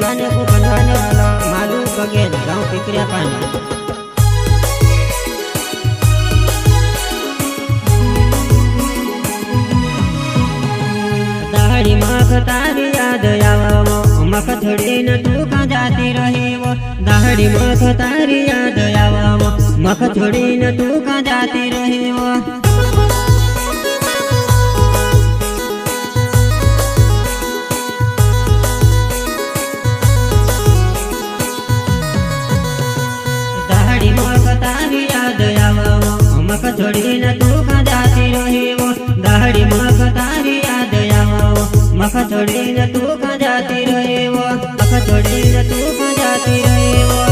गाने को बनवाने वाला मालू बघेल, गांव पिपरिया पानी। दाढ़ी मख तारी याद आवो, मख थोड़ी न तू का जाती रही वो। दाढ़ी मख तारी याद आवो, मख थोड़ी न तू का जाती रही वो। दाढ़ी मख तारी याद आवो, मख थोड़ी न तू का जाती रही वो। दाढ़ी मख तारी याद आवो, मख थोड़ी न तू का जाती रही वो। मख थोड़ी न तू का जाती रही वो।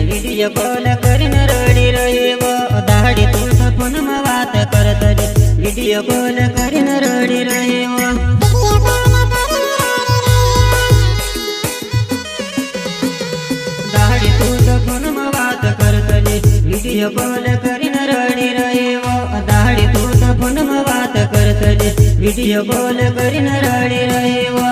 वीडियो कॉल करीन रडी रही वो। दाढ़ी तू तो फोन में बात करत रे, वीडियो कॉल करीन रडी रही वो। दाढ़ी तू तो फोन में बात करत रे, वीडियो कॉल करीन रडी रही वो। दाढ़ी तू तो फोन में बात करत रे, वीडियो कॉल करीन रडी रही वो।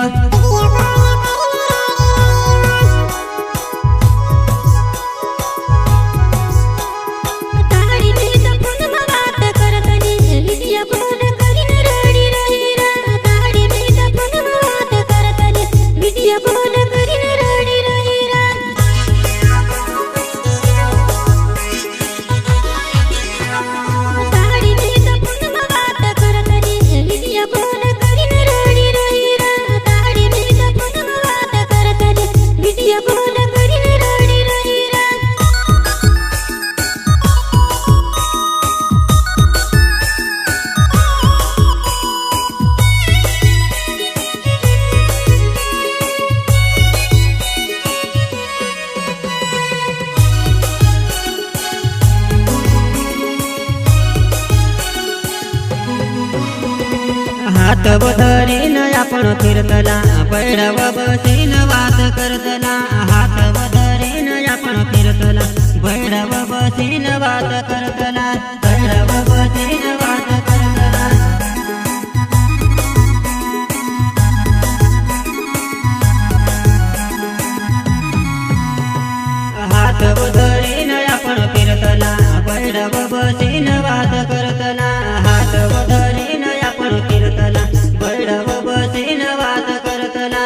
हात धरीन आपण फिरतला, पैडव बसीन वात करतला। हात धरीन आपण फिरतला, पैडव बसीन वात करतला। पैडव बसीन वात करतला। हात धरीन आपण फिरतला, पैडव बसीन वात करतला। हात धरीन आपण फिरतला, पैडव बसीन वात करतला।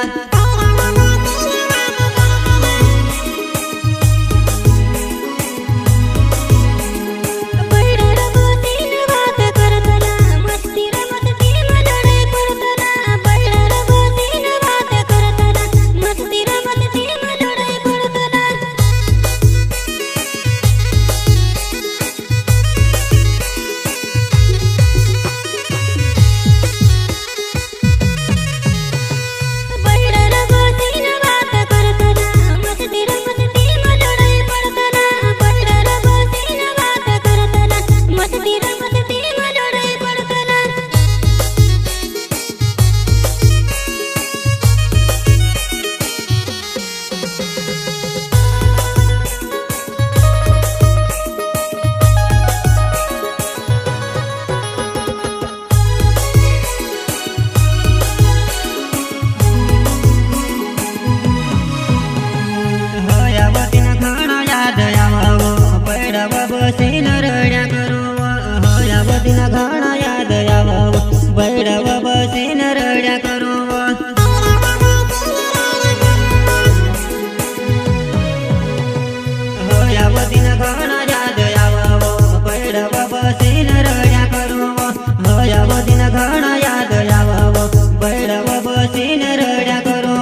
बसीन रड्या करू हयावतीना घाणा याद यावं बैडव बसीन रड्या करू। दिन घणा याद आवा बैडव बसीने रड्या करो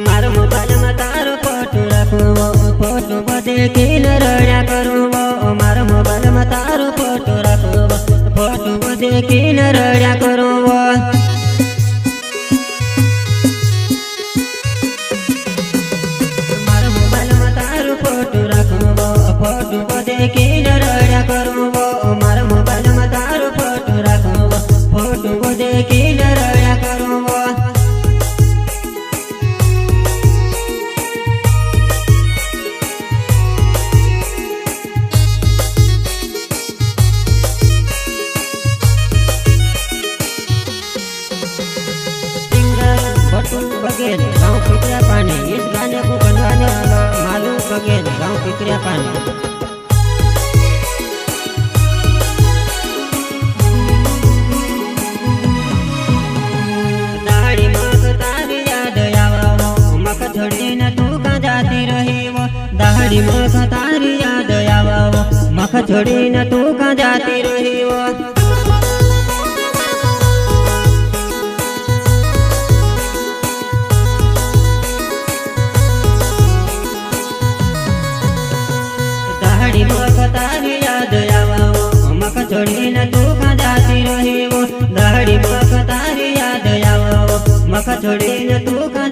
मारो मोबाइल में तारो फोटो रखो फोटो देखीन रड्या करो मारो मोबाइल में तारो फोटो रखो फोटो देखीन रड्या करो मारो मोबाइल में तारो फोटो रखो फोटो देखीन रड्या करो मारो मोबाइल में तारो फोटो रखो फोटो देखीन रड्या करो बगेन गाँव पिकरिया पानी इस गाने को बनवाने वाला मालूम बगेन गाँव पिकरिया पानी दाढ़ी मक तारी याद आवा मक छोड़ी न तू कहाँ जाती रही वो दाढ़ी मक तारी याद आवा मक छोड़ी न तू कहाँ जाती रही वो दाढ़ी मक तारी याद आवा मक छोड़ी न तू कहाँ जाती रही वो दाढ़ी मक तारी याद आवा मक छोड़ी न तू कहाँ